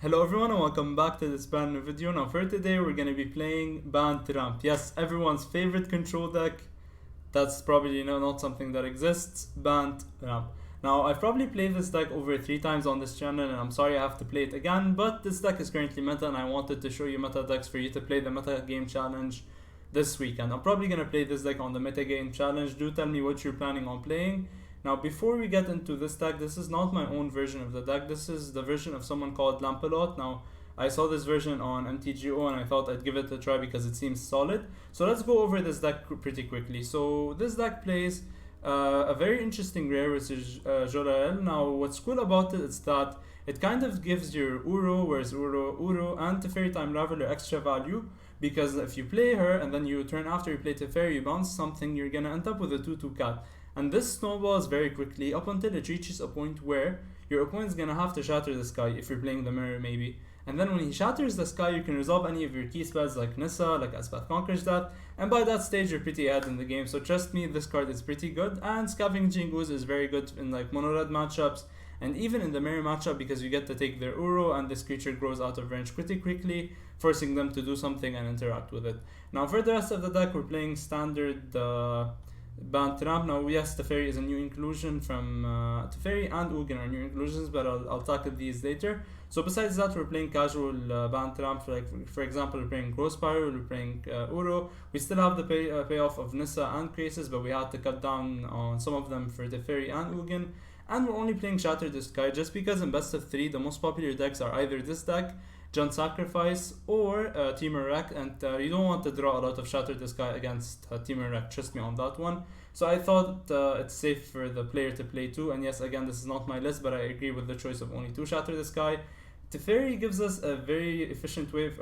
Hello everyone and welcome back to this brand new video. Now for today we're going to be playing Bant ramp. Yes, everyone's favorite control deck. That's probably not something that exists. Bant ramp. Now I've probably played this deck over 3 times on this channel and I'm sorry I have to play it again, but this deck is currently meta and I wanted to show you meta decks for you to play the meta game challenge this weekend. I'm probably going to play this deck on the meta game challenge. Do tell me what you're planning on playing. Now before we get into this deck, this is not my own version of the deck, this is the version of someone called Lampalot. Now I saw this version on MTG-O and I thought I'd give it a try because it seems solid. So let's go over this deck pretty quickly. So this deck plays a very interesting rare, which is Jolrael. Now what's cool about it is that it kind of gives your Uro, whereas Uro and Teferi Time Raveler extra value, because if you play her and then you turn after you play Teferi, you bounce something, you're gonna end up with a 2/2 cat. And this snowballs very quickly up until it reaches a point where your opponent's gonna have to shatter the sky if you're playing the mirror maybe. And then when he shatters the sky, you can resolve any of your key spells like Nissa, like Elspeth conquers that, and by that stage you're pretty ahead in the game. So trust me, this card is pretty good, and Scavenging Ooze is very good in like mono-red matchups, and even in the mirror matchup because you get to take their Uro and this creature grows out of range pretty quickly, forcing them to do something and interact with it. Now for the rest of the deck, we're playing standard Bant ramp. Now yes, Teferi is a new inclusion from Teferi and Ugin are new inclusions, but I'll tackle these later. So besides that, we're playing casual Bant ramp. For example, we're playing Gross Pyro, we're playing Uro. We still have the payoff of Nissa and Krasis, but we had to cut down on some of them for Teferi and Ugin. And we're only playing Shatter the Sky just because in best of 3 the most popular decks are either this deck, Jund Sacrifice, or Temur Wreck, and you don't want to draw a lot of Shatter the Sky against Temur Wreck, trust me on that one. So I thought it's safe for the player to play 2, and yes, again, this is not my list, but I agree with the choice of only 2 Shatter the Sky. Teferi gives us a very efficient way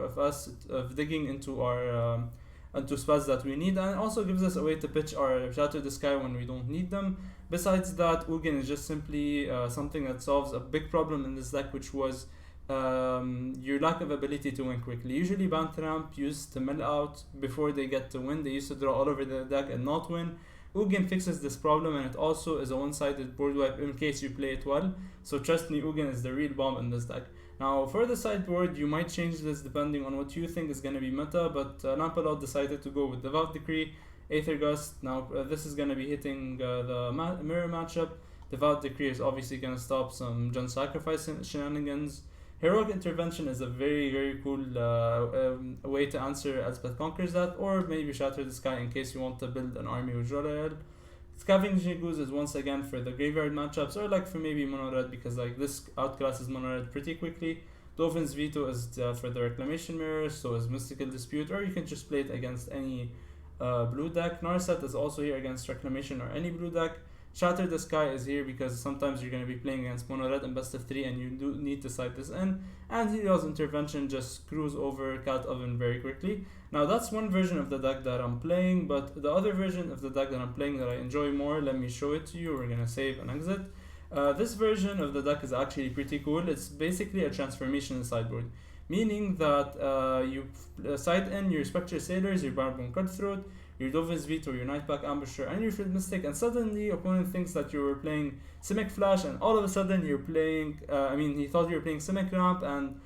of digging into our into spells that we need, and also gives us a way to pitch our Shatter the Sky when we don't need them. Besides that, Ugin is just simply something that solves a big problem in this deck, which was your lack of ability to win quickly. Usually Bant ramp used to mill out before they get to win. They used to draw all over the deck and not win. Ugin fixes this problem, and it also is a one-sided board wipe in case you play it well. So trust me, Ugin is the real bomb in this deck. Now for the sideboard, you might change this depending on what you think is going to be meta, but Lampalot decided to go with Devout Decree, Aether Gust. Now this is going to be hitting the mirror matchup. Devout Decree is obviously going to stop some Jund Sacrifice shenanigans. Heroic Intervention is a very cool way to answer Elspeth conquers that, or maybe Shatter the Sky in case you want to build an army with Jolrael. Scavenging Ooze is once again for the graveyard matchups, or like for maybe mono red because like this outclasses mono red pretty quickly. Dolphin's Veto is for the Reclamation Mirror, so is Mystical Dispute, or you can just play it against any blue deck. Narset is also here against Reclamation or any blue deck. Shatter the Sky is here because sometimes you're going to be playing against mono red in best of 3 and you do need to side this in, and Helios Intervention just screws over Cat Oven very quickly. Now that's one version of the deck that I'm playing, but the other version of the deck that I'm playing that I enjoy more, let me show it to you. We're going to save and exit. This version of the deck is actually pretty cool. It's basically a transformation sideboard, meaning that you side in your Spectre Sailors, your Barbon Cutthroat, your Dovin's Veto, your Nightpack Ambusher, and your Field Mystic, and suddenly opponent thinks that you were playing Simic Flash, and all of a sudden you're playing, he thought you were playing Simic Ramp and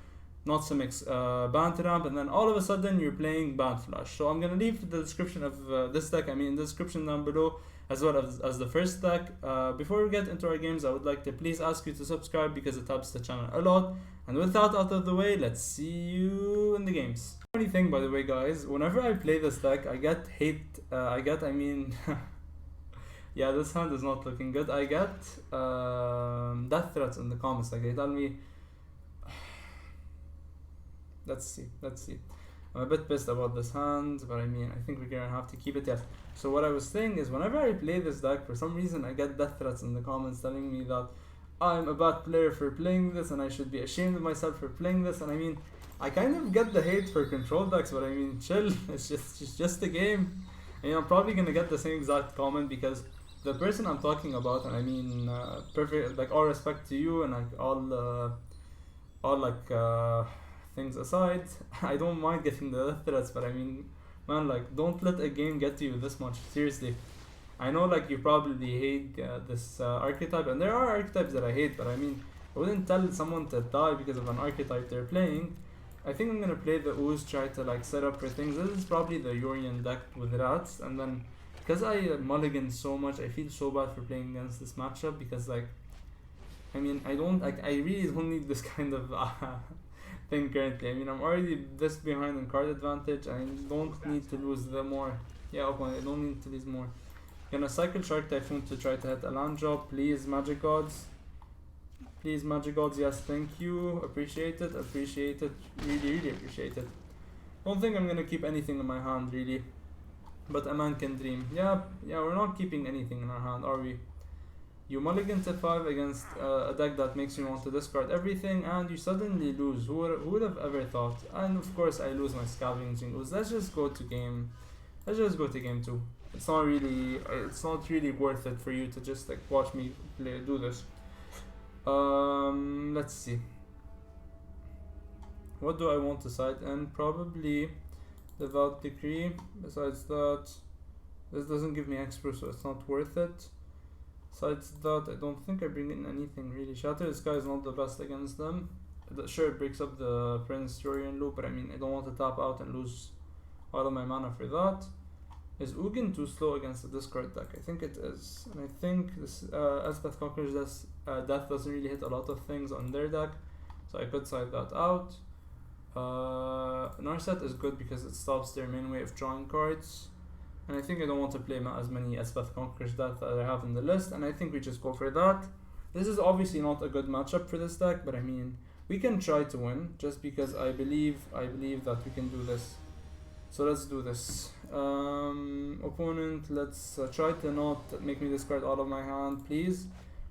not Simic's Bant Ramp, and then all of a sudden you're playing Bant Flash. So I'm gonna leave the description of this deck, in the description down below, as well as the first deck. Before we get into our games, I would like to please ask you to subscribe because it helps the channel a lot. And with that out of the way, let's see you in the games. Funny thing, by the way, guys, whenever I play this deck, I get hate. Yeah, this hand is not looking good. I get death threats in the comments. Like they tell me. Let's see. I'm a bit pissed about this hand, but I think we're gonna have to keep it. Yes. So what I was saying is, whenever I play this deck, for some reason I get death threats in the comments telling me that I'm a bad player for playing this and I should be ashamed of myself for playing this. And I kind of get the hate for control decks, but chill. It's just a game. And I'm probably gonna get the same exact comment because the person I'm talking about, and perfect, like all respect to you and like all things aside, I don't mind getting the death threats, but man, like don't let a game get to you this much. Seriously. I know like you probably hate this archetype, and there are archetypes that I hate, but I wouldn't tell someone to die because of an archetype they're playing. I think I'm gonna play the Ooze, try to like set up for things. This is probably the Yorion deck with rats, and then because I mulligan so much, I feel so bad for playing against this matchup because like, I mean, I really don't need this kind of thing currently. I mean, I'm already this behind in card advantage. I don't need to lose the more. Yeah, okay, I don't need to lose more. Gonna cycle Shark Typhoon to try to hit a land drop. Please, Magic Gods. Please, Magic Gods. Yes, thank you. Appreciate it. Appreciate it. Really, really appreciate it. Don't think I'm gonna keep anything in my hand, really. But a man can dream. Yeah, we're not keeping anything in our hand, are we? You mulligan to 5 against a deck that makes you want to discard everything, and you suddenly lose. Who would have ever thought? And of course, I lose my Scavenging Ooze. Let's just go to game 2. It's not really worth it for you to just like watch me do this. Let's see. What do I want to side? And probably Devout Decree. Besides that, this doesn't give me extra, so it's not worth it. Besides that, I don't think I bring in anything really. Shatter the Sky is not the best against them. Sure, it breaks up the Prince Jolrael loop, but I mean, I don't want to tap out and lose all of my mana for that. Is Ugin too slow against the discard deck? I think it is. And I think this Elspeth Conqueror's death doesn't really hit a lot of things on their deck, so I could side that out. Narset is good because it stops their main way of drawing cards. And I think I don't want to play as many Elspeth Conqueror's death that I have in the list, and I think we just go for that. This is obviously not a good matchup for this deck, but I mean, we can try to win, just because I believe that we can do this. So let's do this. Opponent, let's try to not make me discard all of my hand, please.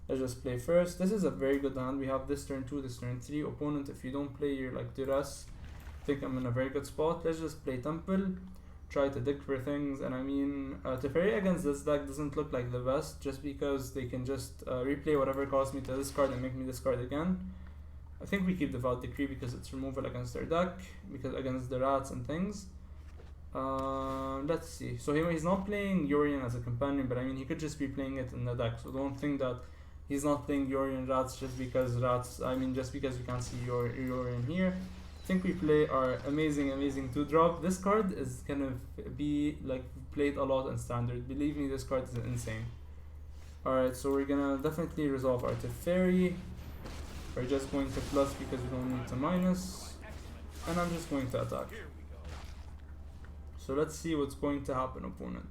Let's just play first. This is a very good hand. We have this turn 2, this turn 3. Opponent, if you don't play your like duress, I think I'm in a very good spot. Let's just play Temple, try to dig for things, and I mean, Teferi against this deck doesn't look like the best, just because they can just replay whatever caused me to discard and make me discard again. I think we keep Devout Decree because it's removal against their deck, because against the rats and things. Let's see. So he's not playing Yorion as a companion, but I mean, he could just be playing it in the deck, so don't think that he's not playing Yorion rats just because you can't see Yorion here. I think we play our amazing 2-drop. This card is gonna be like played a lot in standard. Believe me, this card is insane. Alright, so we're gonna definitely resolve our Teferi. We're just going to plus because we don't need to minus. And I'm just going to attack. So let's see what's going to happen, opponent.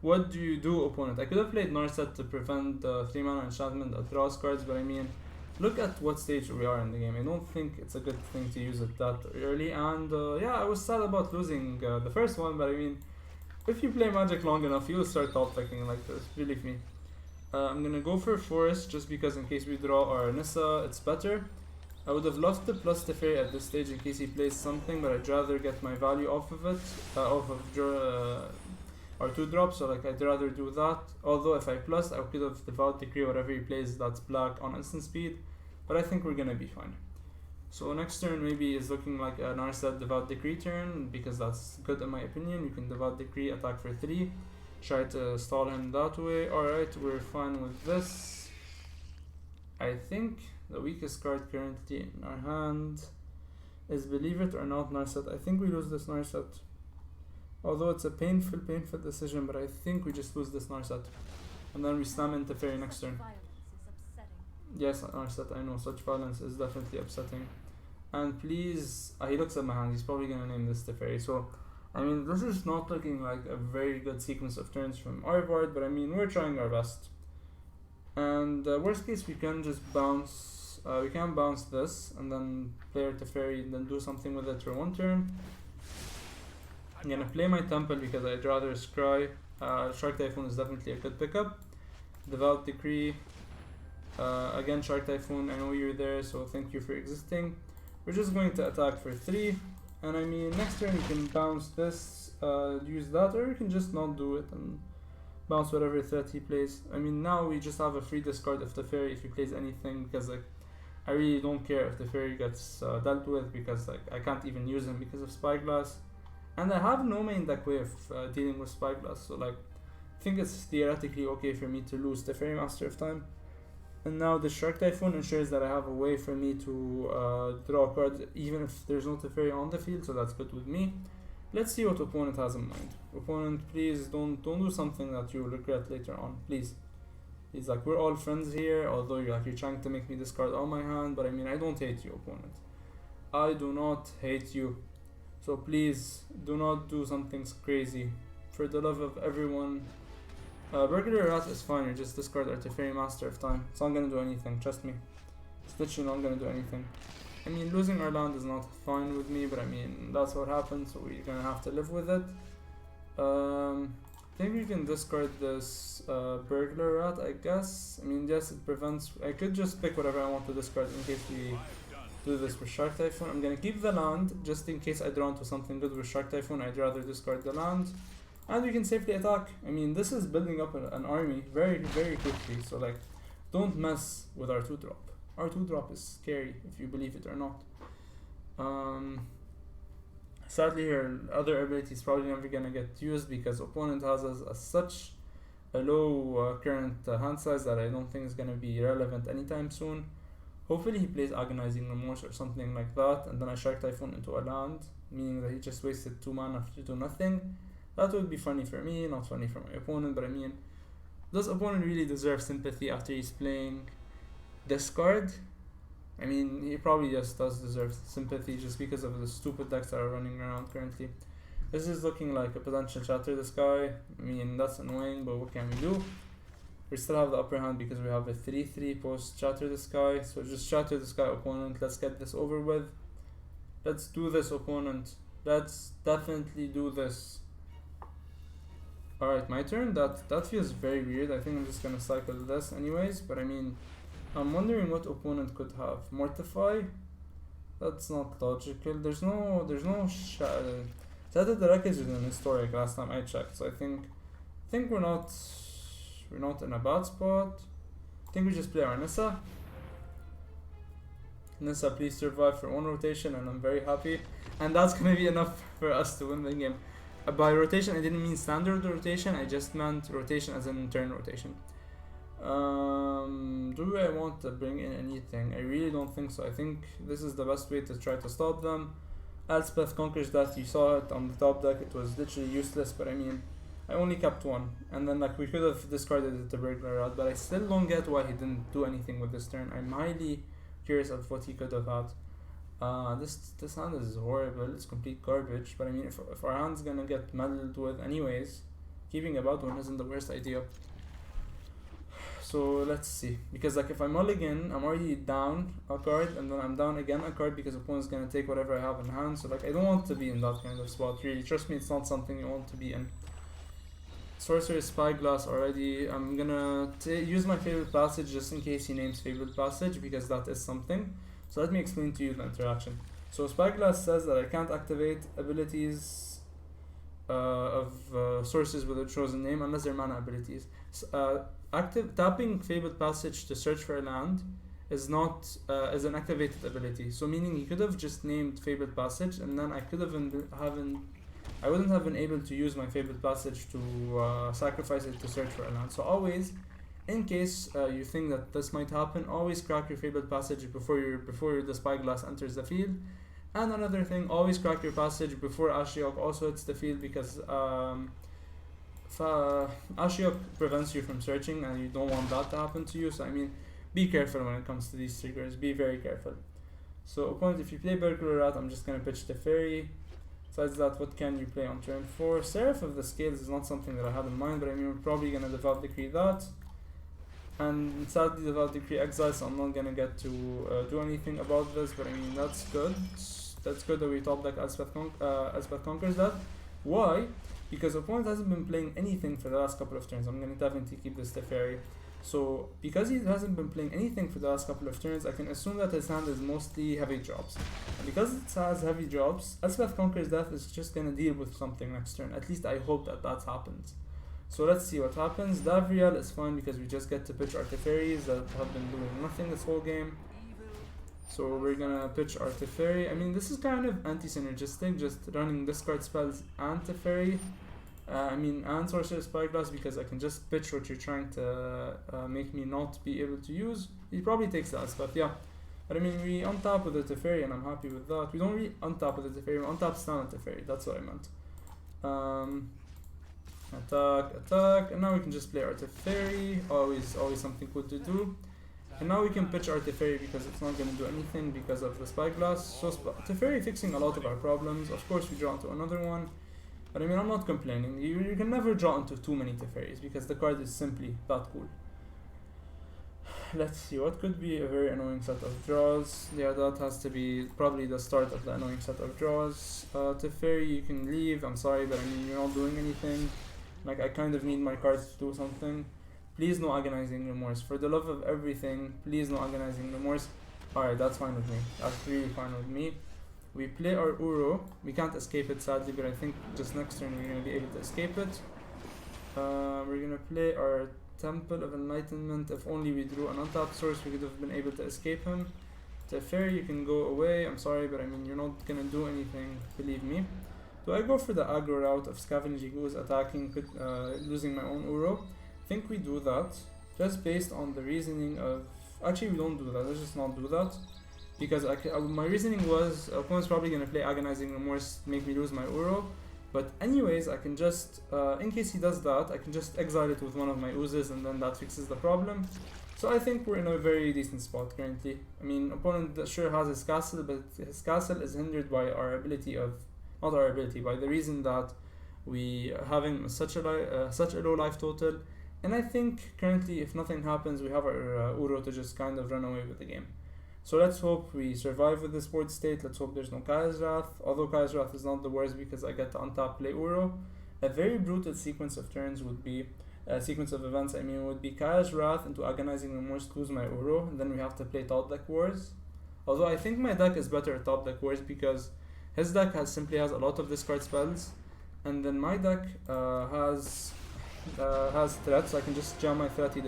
What do you do, opponent? I could have played Narset to prevent the 3-mana enchantment that draws cards, but I mean, look at what stage we are in the game. I don't think it's a good thing to use it that early. And yeah, I was sad about losing the first one, but I mean, if you play Magic long enough, you'll start top decking like this, believe me. I'm gonna go for Forest just because in case we draw our Nissa, it's better. I would have loved to plus Teferi at this stage in case he plays something, but I'd rather get my value off of it, off of our 2-drop, so like I'd rather do that. Although if I plus, I could have Devout Decree whatever he plays that's black on instant speed, but I think we're gonna be fine. So next turn maybe is looking like an Narset Devout Decree turn, because that's good in my opinion. You can Devout Decree, attack for 3, try to stall him that way. Alright, we're fine with this. I think the weakest card currently in our hand is, believe it or not, Narset. I think we lose this Narset. Although it's a painful decision, but I think we just lose this Narset. And then we slam in Teferi next turn. Yes, Narset, I know, such violence is definitely upsetting. And please, he looks at my hand, he's probably gonna name this Teferi. So, I mean, this is not looking like a very good sequence of turns from our board, but I mean, we're trying our best. And worst case, we can just bounce, we can bounce this, and then play our Teferi, and then do something with it for 1 turn. I'm gonna play my Temple because I'd rather scry. Shark Typhoon is definitely a good pickup. Devout Decree. Again, Shark Typhoon, I know you're there, so thank you for existing. We're just going to attack for 3. And I mean, next turn you can bounce this, use that, or you can just not do it and bounce whatever threat he plays. I mean, now we just have a free discard of Teferi if he plays anything, because like, I really don't care if Teferi gets dealt with, because like, I can't even use him because of Spyglass. And I have no main deck way of dealing with Spyglass, so like, I think it's theoretically okay for me to lose Teferi Master of Time. And now the Shark Typhoon ensures that I have a way for me to draw a card even if there's no Teferi on the field, so that's good with me. Let's see what opponent has in mind. Opponent, please don't do something that you'll regret later on, please. He's like, we're all friends here, although you're trying to make me discard all my hand, but I mean, I don't hate you, opponent. I do not hate you. So please, do not do something crazy. For the love of everyone. Burglar Rat is fine, you just discard our Teferi Master of time. It's not gonna do anything, trust me. It's literally not gonna do anything. I mean, losing our land is not fine with me, but I mean, that's what happens, so we're gonna have to live with it. I think we can discard this Burglar Rat, I guess. I mean, yes, it prevents... I could just pick whatever I want to discard in case we do this with Shark Typhoon. I'm gonna keep the land, just in case I draw into something good with Shark Typhoon, I'd rather discard the land. And we can safely attack. I mean, this is building up an army very, very quickly, so like, don't mess with our 2-drop. Our 2-drop is scary, if you believe it or not. Sadly here, other abilities probably never gonna get used because opponent has such a low current hand size that I don't think is gonna be relevant anytime soon. Hopefully he plays Agonizing Remorse or something like that, and then I Shark Typhoon into a land, meaning that he just wasted 2 mana to do nothing. That would be funny for me, not funny for my opponent, but I mean, does opponent really deserve sympathy after he's playing this card? I mean, he probably just does deserve sympathy just because of the stupid decks that are running around currently. This is looking like a potential Shatter the Sky. I mean, that's annoying, but what can we do? We still have the upper hand because we have a 3-3 post Shatter the Sky. So just Shatter the Sky, opponent. Let's get this over with. Let's do this, opponent. Let's definitely do this. Alright, my turn. That feels very weird. I think I'm just gonna cycle this anyways, but I mean, I'm wondering what opponent could have. Mortify? That's not logical. There's no Shatter the Recluse is an historic last time I checked, so I think we're not in a bad spot. I think we just play our Nissa. Nissa, please survive for 1 rotation, and I'm very happy. And that's gonna be enough for us to win the game. By rotation, I didn't mean standard rotation, I just meant rotation as in turn rotation. Do I want to bring in anything? I really don't think so. I think this is the best way to try to stop them. Elspeth Conquers Death, you saw it on the top deck, it was literally useless, but I mean, I only kept 1. And then like we could have discarded it to Burglar Rat, but I still don't get why he didn't do anything with this turn. I'm highly curious of what he could have had. This hand is horrible, it's complete garbage, but I mean, if our hand's gonna get meddled with anyways, keeping a bad one isn't the worst idea. So let's see, because like if I mulligan, I'm already down a card, and then I'm down again a card because opponent's gonna take whatever I have in hand, so like I don't want to be in that kind of spot, really. Trust me, it's not something you want to be in. Sorcerer Spyglass already. I'm gonna use my Fabled Passage just in case he names Fabled Passage, because that is something. So let me explain to you the interaction. So Spyglass says that I can't activate abilities of sources with a chosen name unless they're mana abilities. Tapping Fabled Passage to search for a land is not is an activated ability. So meaning he could have just named Fabled Passage, and then I could have I wouldn't have been able to use my Fabled Passage to sacrifice it to search for a land. So always, in case you think that this might happen, always crack your Fabled Passage before the Spyglass enters the field. And another thing, always crack your passage before Ashiok also hits the field, because Ashiok prevents you from searching and you don't want that to happen to you. So I mean, be careful when it comes to these triggers, be very careful. So opponent, if you play Burglar Rat, I'm just going to pitch Teferi. Besides that, what can you play on turn 4? Seraph of the Scales is not something that I had in mind, but I mean, we're probably going to Devout Decree that. And sadly, Devout Decree Exile, so I'm not going to get to do anything about this, but I mean, that's good. That's good that we top deck Elspeth Conquers that. Why? Because opponent hasn't been playing anything for the last couple of turns. I'm going to definitely keep this Teferi. So, because he hasn't been playing anything for the last couple of turns, I can assume that his hand is mostly heavy drops. And because it has heavy drops, Elspeth Conquers Death is just going to deal with something next turn. At least I hope that happens. So let's see what happens. Davriel is fine because we just get to pitch our Teferis that have been doing nothing this whole game. So we're gonna pitch our Teferi. I mean, this is kind of anti-synergistic, just running discard spells and Teferi. And Sorcerer Spyglass, because I can just pitch what you're trying to make me not be able to use. He probably takes the Elspeth, yeah. But I mean, we untap with the Teferi, and I'm happy with that. We don't really untap with the Teferi, we untap standard Teferi, that's what I meant. Attack, and now we can just play our Teferi, always something good to do. And now we can pitch our Teferi because it's not going to do anything because of the Spyglass. So Teferi fixing a lot of our problems. Of course we draw into another one. But I mean, I'm not complaining. You can never draw into too many Teferis because the card is simply that cool. Let's see, what could be a very annoying set of draws? Yeah, that has to be probably the start of the annoying set of draws. Teferi, you can leave, I'm sorry, but I mean, you're not doing anything. Like, I kind of need my cards to do something. Please no agonizing remorse. For the love of everything, please no agonizing remorse. Alright, that's fine with me. That's really fine with me. We play our Uro. We can't escape it sadly, but I think just next turn we're going to be able to escape it. We're going to play our Temple of Enlightenment. If only we drew an untapped source, we could have been able to escape him. Teferi, you can go away. I'm sorry, but I mean, you're not going to do anything, believe me. Do I go for the aggro route of Scavenging Ooze, attacking, losing my own Uro? I think we do that, just based on the reasoning of... Actually, we don't do that, let's just not do that. Because my reasoning was, opponent's probably going to play Agonizing Remorse, make me lose my Uro. But anyways, I can just, in case he does that, I can just exile it with one of my Oozes and then that fixes the problem. So I think we're in a very decent spot currently. I mean, opponent sure has his castle, but his castle is hindered by our ability of... Not our ability, by the reason that we having such a low life total. And I think currently, if nothing happens, we have our Uro to just kind of run away with the game. So let's hope we survive with this board state. Let's hope there's no Kaya's Wrath. Although Kaya's Wrath is not the worst because I get to untap play Uro. A very brutal sequence of turns would be, sequence of events I mean, would be Kaya's Wrath into Agonizing Remorse, lose my Uro, and then we have to play top deck Wars. Although I think my deck is better at top deck Wars because his deck simply has a lot of discard spells. And then my deck has threats, so I can just jam my threat, he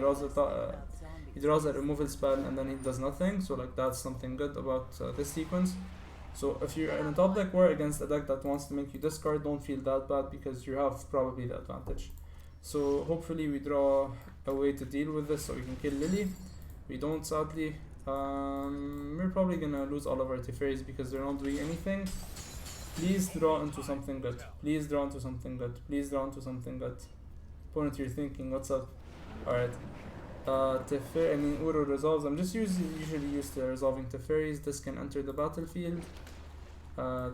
draws a removal spell and then he does nothing, so like that's something good about this sequence. So if you're in a top deck war against a deck that wants to make you discard, don't feel that bad because you have probably the advantage. So hopefully we draw a way to deal with this so we can kill Lily. We don't sadly. We're probably gonna lose all of our Teferis because they're not doing anything. Please draw into something good. Please draw into something good. Please draw into something good. Opponent, you're thinking, what's up? Alright. Teferi, I mean Uro resolves. I'm just usually used to resolving Teferis. This can enter the battlefield.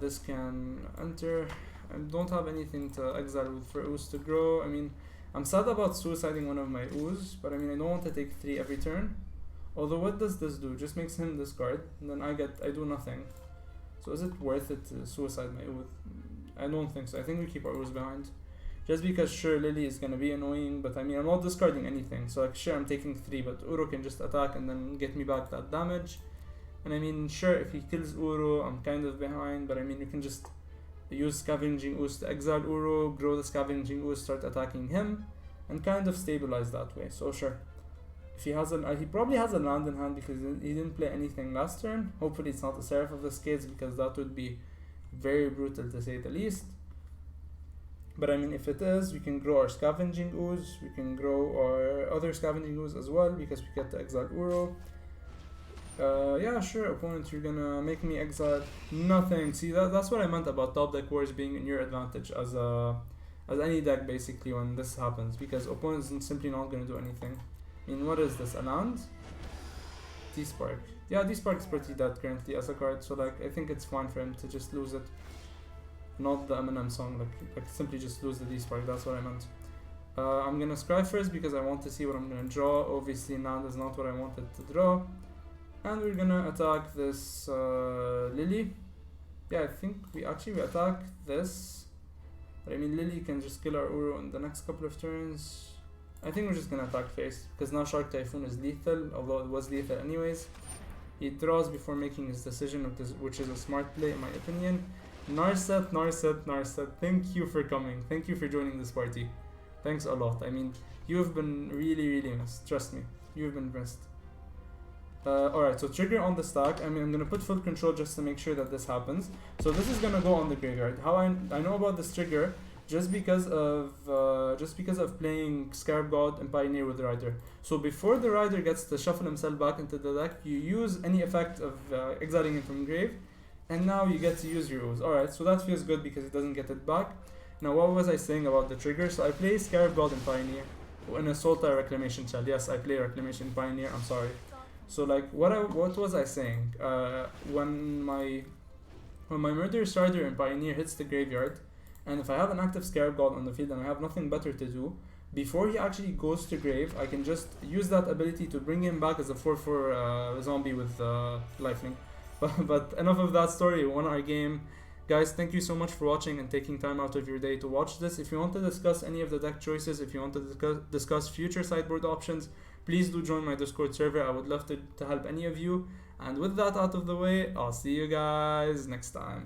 This can enter. I don't have anything to exile for Ooze to grow. I mean, I'm sad about suiciding one of my Ooze, but I mean I don't want to take 3 every turn. Although what does this do? Just makes him discard, and then I do nothing. So is it worth it to suicide my Ooze? I don't think so. I think we keep our Ooze behind. Just because sure Lily is gonna be annoying, but I mean I'm not discarding anything. So like sure I'm taking 3, but Uro can just attack and then get me back that damage. And I mean sure if he kills Uro I'm kind of behind, but I mean you can just use Scavenging Ooze to exile Uro, grow the Scavenging Ooze, start attacking him, and kind of stabilize that way. So sure. If he has he probably has a land in hand because he didn't play anything last turn. Hopefully it's not a Seraph of the Scales because that would be very brutal to say the least. But I mean if it is, we can grow our Scavenging Ooze, we can grow our other Scavenging Ooze as well because we get to exile Uro. Yeah sure opponent, you're gonna make me exile nothing. See that's what I meant about top deck wars being in your advantage as any deck basically when this happens, because opponents are simply not gonna do anything. I mean what is this, a land? D-Spark. Yeah, D-Spark is pretty dead currently as a card, so like I think it's fine for him to just lose it. Not the Eminem song, like simply just lose the D-Spark, that's what I meant. I'm gonna scry first because I want to see what I'm gonna draw. Obviously land is not what I wanted to draw. And we're gonna attack this Lily. Yeah, I think we attack this. But I mean Lily can just kill our Uro in the next couple of turns. I think we're just gonna attack face, because now Shark Typhoon is lethal, although it was lethal anyways. He draws before making his decision, which is a smart play in my opinion. Narset, thank you for coming. Thank you for joining this party. Thanks a lot. I mean, you have been really missed. Trust me, you have been missed. Alright, so trigger on the stack. I mean, I'm gonna put full control just to make sure that this happens. So this is gonna go on the graveyard. How I know about this trigger, just because of playing Scarab God and Pioneer with the Rider. So before the Rider gets to shuffle himself back into the deck, you use any effect of exiling him from grave, and now you get to use your ooze. Alright, so that feels good because he doesn't get it back. Now what was I saying about the trigger? So I play Scarab God and Pioneer in a Sultai Reclamation Shell. Yes, I play Reclamation Pioneer, I'm sorry. So like what was I saying? When my Murderous Rider and Pioneer hits the graveyard, and if I have an active Scarab God on the field and I have nothing better to do, before he actually goes to grave, I can just use that ability to bring him back as a 4/4 zombie with lifelink. But enough of that story, we won our game. Guys, thank you so much for watching and taking time out of your day to watch this. If you want to discuss any of the deck choices, if you want to discuss future sideboard options, please do join my Discord server. I would love to help any of you. And with that out of the way, I'll see you guys next time.